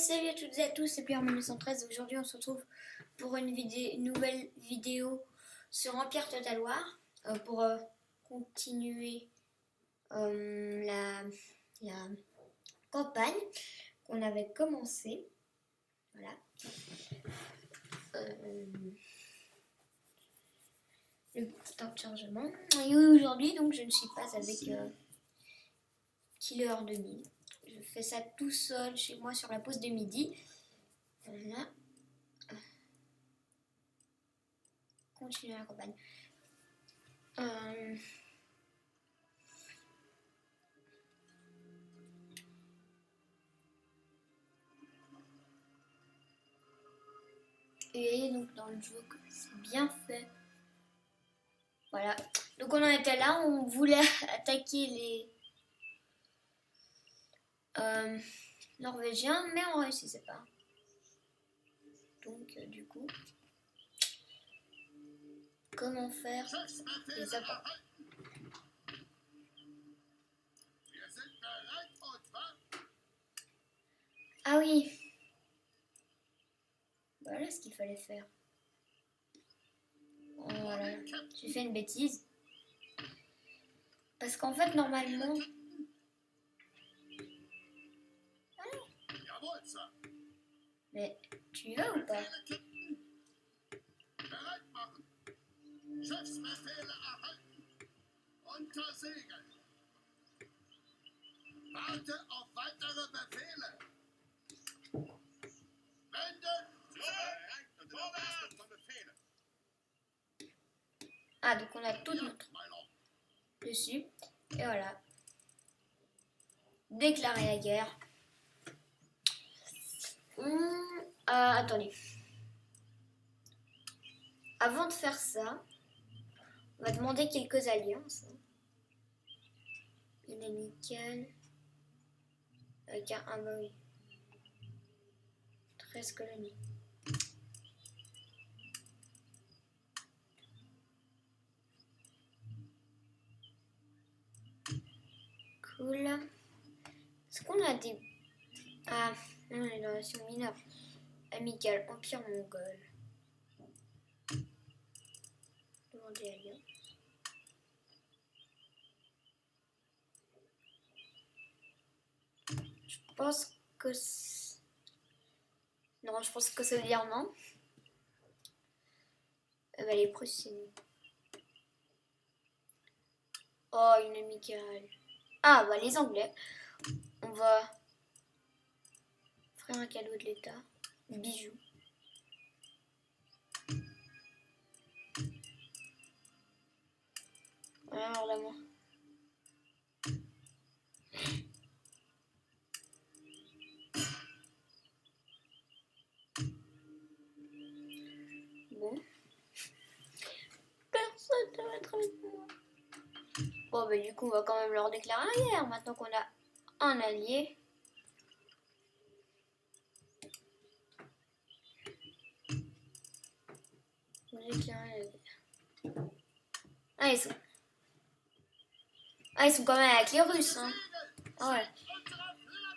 Salut à toutes et à tous, c'est Pierre 1913. Aujourd'hui, on se retrouve pour une nouvelle vidéo sur Empire Total War pour continuer la campagne qu'on avait commencée. Voilà. Le temps de chargement. Et aujourd'hui, donc, je ne suis pas avec Killer 2000. Je fais ça tout seul chez moi sur la pause de midi. Voilà. Continuer la campagne. Et donc dans le jeu, c'est bien fait. Voilà. Donc on en était là, on voulait attaquer les Norvégiens, mais on réussissait pas. Donc du coup, comment faire les apports? Ah oui. Voilà ce qu'il fallait faire. Oh, voilà. J'ai fait une bêtise. Parce qu'en fait, normalement... Mais tu y vas ou pas? Ah, donc on a tout notre dessus. Et voilà. Déclarer la guerre. Attendez. Avant de faire ça, on va demander quelques alliances. Une amicale. Avec un bah oui. 13 colonies. Cool. Est-ce qu'on a des... Ah, non, on est dans la nation mineure. Amicale, empire mongol. Demander alliance. Je pense que... Non, je pense que ça veut dire non. Bah, les Prussiens. Oh, une amicale. Ah, bah les Anglais. On va faire un cadeau de l'État. Bijoux. Alors là, moi. Bon. Personne ne va être avec moi. Bon, bah du coup, on va quand même leur déclarer la guerre. Maintenant qu'on a un allié. On va déclarer la guerre. Ah, ils sont quand même avec les Russes, hein. Ah ouais.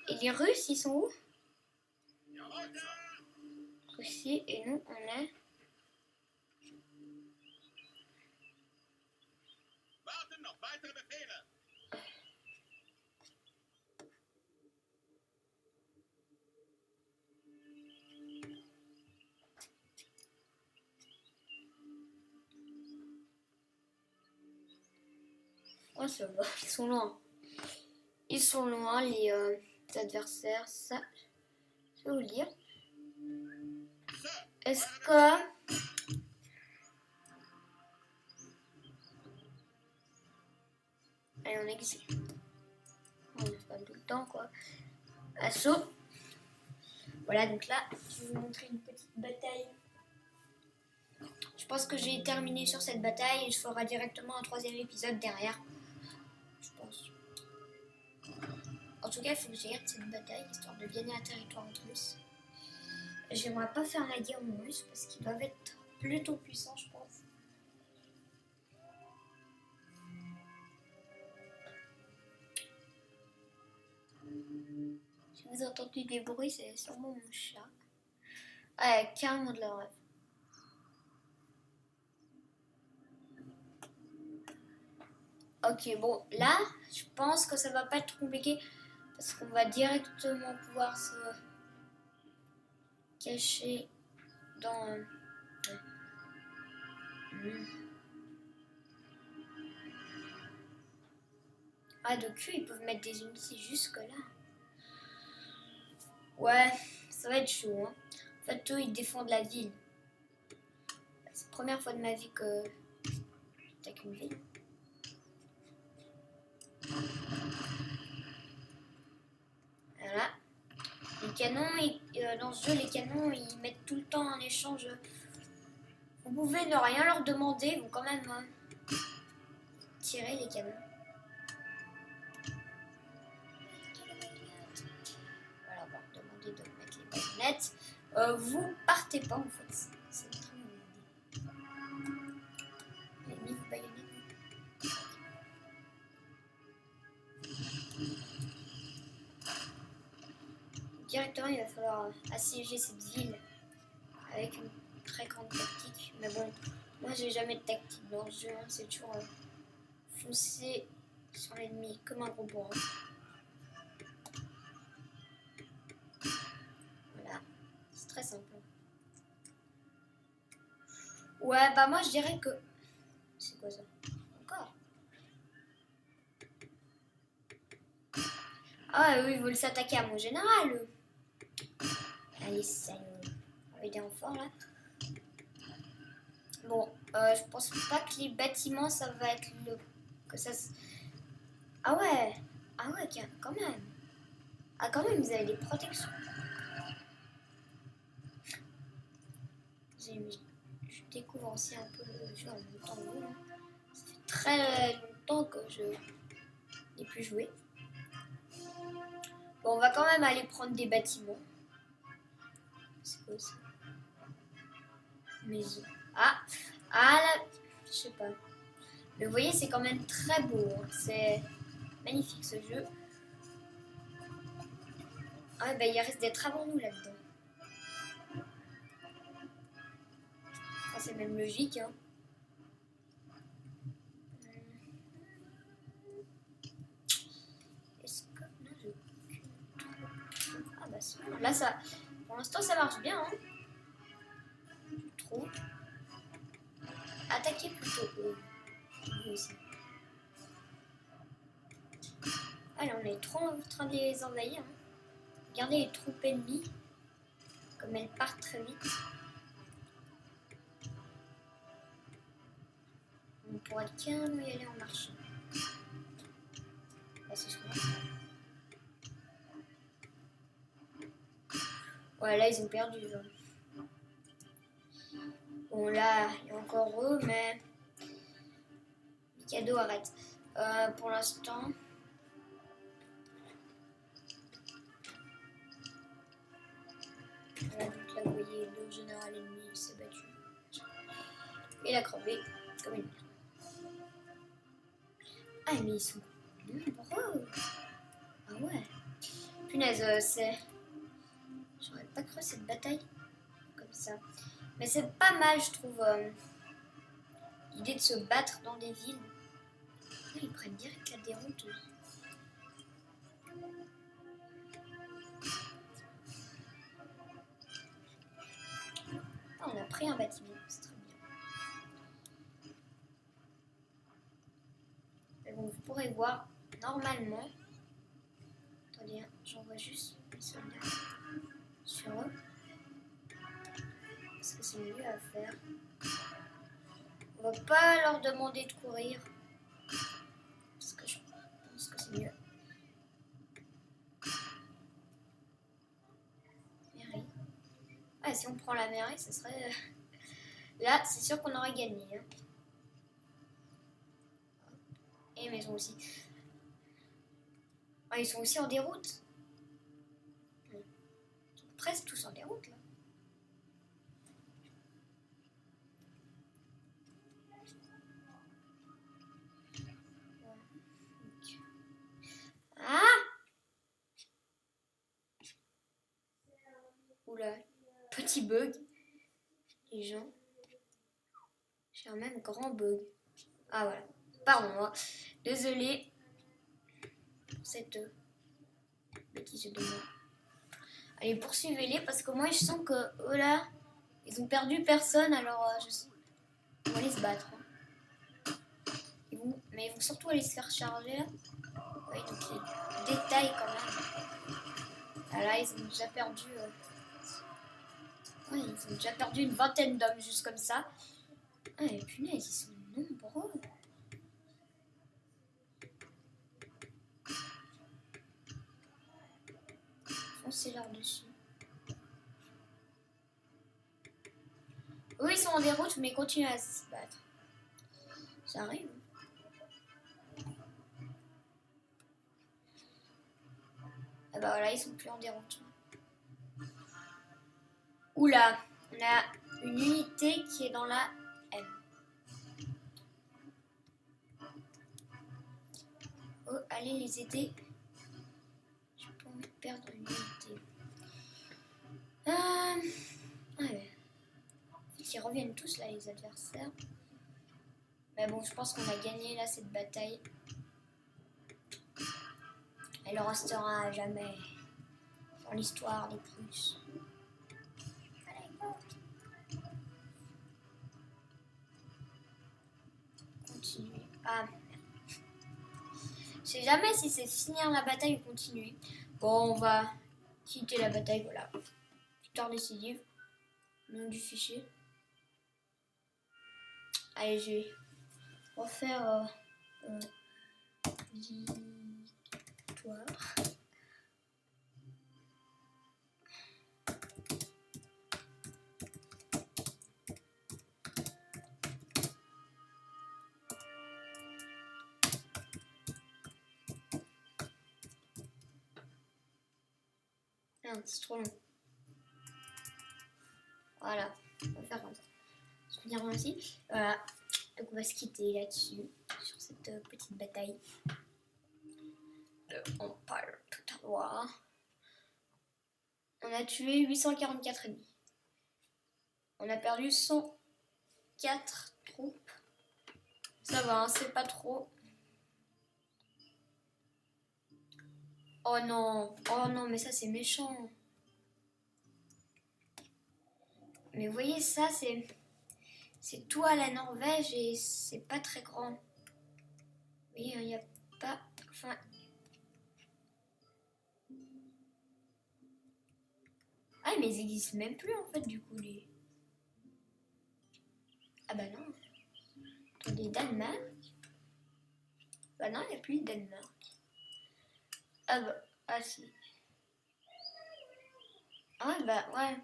Et les Russes, ils sont où? Russie, et nous, on est... Oh, ça va, ils sont loin. Ils sont loin, les adversaires. Ça, je vais vous le dire. Est-ce que... Allez, on exile. On n'est pas tout le temps, quoi. Assaut. Voilà, donc là, je vais vous montrer une petite bataille. Je pense que j'ai terminé sur cette bataille et je ferai directement un troisième épisode derrière. Je pense. En tout cas, il faut que je gagne cette bataille, histoire de gagner un territoire russe. J'aimerais pas faire la guerre aux Russes parce qu'ils doivent être plutôt puissants, je pense. Si vous vous entendez des bruits, c'est sûrement mon chat. Ah, carrément de la rêve. Ok, bon, là, je pense que ça va pas être compliqué parce qu'on va directement pouvoir se cacher dans... Ah, de cul, ils peuvent mettre des unités jusque là. Ouais, ça va être chaud. Hein. En fait, eux, ils défendent la ville. C'est la première fois de ma vie que j'attaque une ville. Voilà. Les canons, dans ce jeu, les canons, ils mettent tout le temps en échange. Vous pouvez ne rien leur demander, ils vont quand même tirer les canons. Voilà, on va leur demander de mettre les baïonnettes. Vous partez pas en fait, c'est une très mauvaise idée. L'ennemi vous baïonnette. Directement, il va falloir assiéger cette ville avec une très grande tactique. Mais bon, moi j'ai jamais de tactique dans ce jeu, hein. C'est toujours foncer sur l'ennemi comme un gros bourrin. Voilà, c'est très simple. Ouais, bah moi je dirais que... C'est quoi ça? Encore? Ah oui, ils veulent s'attaquer à mon général. Allez, salut. On va aider en fort là. Bon, je pense pas que les bâtiments ça va être le... Que ça... Ah ouais, quand même. Ah quand même, vous avez des protections. Je découvre aussi un peu le jeu en même temps que vous. Ça fait très longtemps que je n'ai plus joué. Bon, on va quand même aller prendre des bâtiments. C'est quoi ça? Maison. Ah là, je sais pas. Mais vous voyez, c'est quand même très beau. Hein. C'est magnifique ce jeu. Ah bah il risque d'être avant nous là-dedans. Enfin, c'est même logique. Hein. Est-ce que... Non, ah bah c'est bon. Là, ça... Pour l'instant, ça marche bien. Hein. Trop. Attaquer plutôt eux. Aussi. Allez, on est trop en train de les envahir. Hein. Regardez les troupes ennemies. Comme elles partent très vite. On pourrait carrément y aller en marchant. Là, c'est ce qu'on va faire. Ouais, là, ils ont perdu. Genre. Bon, là, il y a encore eux, mais... Mikado arrête. Pour l'instant... Voilà, donc là, vous voyez, le général ennemi s'est battu. Il a crevé, comme une merde. Ah, mais ils sont nombreux. Ah ouais. Punaise, c'est... J'aurais pas cru cette bataille comme ça. Mais c'est pas mal, je trouve, l'idée de se battre dans des villes. Là, ils prennent direct la déroute. Ah, on a pris un bâtiment, c'est très bien. Mais bon, vous pourrez voir, normalement... Attendez, hein, j'envoie juste mes soldats sur eux. Parce que c'est mieux à faire. On va pas leur demander de courir. Parce que je pense que c'est mieux. Mairie. Ah, si on prend la mairie, ça serait... Là, c'est sûr qu'on aurait gagné. Hein. Et maison aussi. Ah, ils sont aussi en déroute. Ils sont presque tous en déroute, là. Ah! Oula, petit bug. Les gens. J'ai un même grand bug. Ah voilà. Pardon, hein. Désolé pour cette bêtise de moi. Allez, poursuivez-les parce que moi je sens que eux là, ils ont perdu personne, alors ils vont aller se battre. Hein. Mais ils vont surtout aller se faire charger là. Oui, donc les détails quand même. Ah là, ils ont déjà perdu. Ouais, ils ont déjà perdu une vingtaine d'hommes juste comme ça. Ah, et punaise, ils sont nombreux. Foncez leur dessus. Eux, ils sont en déroute, mais ils continuent à se battre. Ça arrive. Ah bah voilà, ils sont plus en déroute. Oula, on a une unité qui est dans la M. Oh, allez les aider. J'ai pas envie de perdre une unité. Ouais. Ils reviennent tous là, les adversaires. Mais bon, je pense qu'on a gagné là cette bataille. Elle restera à jamais dans l'histoire des Prusses. Allez, go. Continuer. Ah, merde. Je sais jamais si c'est finir la bataille ou continuer. Bon, on va quitter la bataille, voilà. Victoire décisive. Nom du fichier. Allez, je vais refaire victoire. Merde, c'est trop long. Voilà, on va faire comme ça. Je vais dire ainsi. Voilà. Donc on va se quitter là-dessus, sur cette petite bataille. On parle tout à l'heure. On a tué 844 ennemis. On a perdu 104 troupes. Ça va, hein, c'est pas trop. Oh non, mais ça c'est méchant. Mais vous voyez, ça c'est tout à la Norvège et c'est pas très grand. Vous voyez, il n'y a pas... Enfin... Ah, mais ils existent même plus en fait, du coup, les... Ah bah non. Attendez, Danemark. Bah non, il n'y a plus de Danemark. Ah bah, ah si. Ah bah ouais.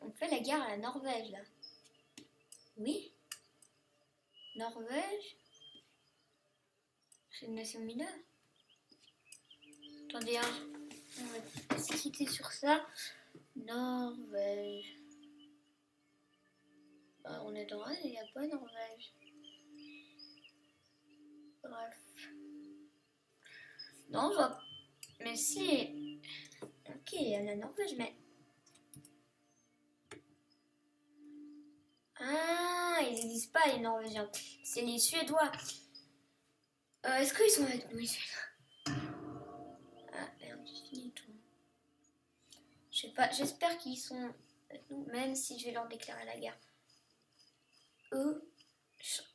On fait la guerre à la Norvège là. Oui. Norvège. C'est une nation mineure. Attendez, hein, on va se quitter sur ça. Norvège. On est dans il n'y a pas Norvège. Bref. Non, je vois. Mais si. Ok, il y a la Norvège, mais. Ah, ils n'existent pas les Norvégiens. C'est les Suédois. Est-ce qu'ils sont avec nous, les Suédois? Ah merde, j'ai fini tout. Je sais pas, j'espère qu'ils sont avec nous, même si je vais leur déclarer la guerre. Eux,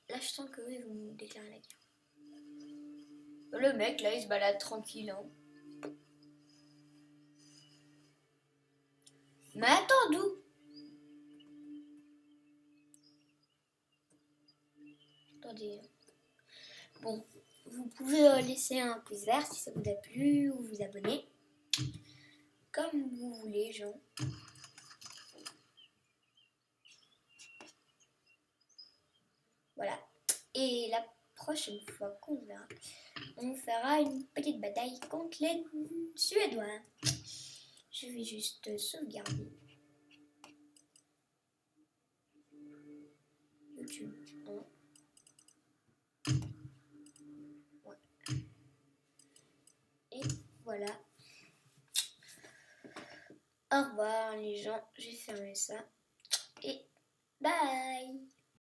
là je sens qu'eux ils vont nous déclarer la guerre. Le mec là il se balade tranquille. Hein. Mais attends, d'où? Attendez. Bon, vous pouvez laisser un pouce vert si ça vous a plu ou vous abonner. Comme vous voulez, gens. Voilà. Et la prochaine fois qu'on verra, on fera une petite bataille contre les Suédois. Je vais juste sauvegarder. YouTube 1. Ouais. Et voilà. Au revoir les gens, j'ai fermé ça. Et bye!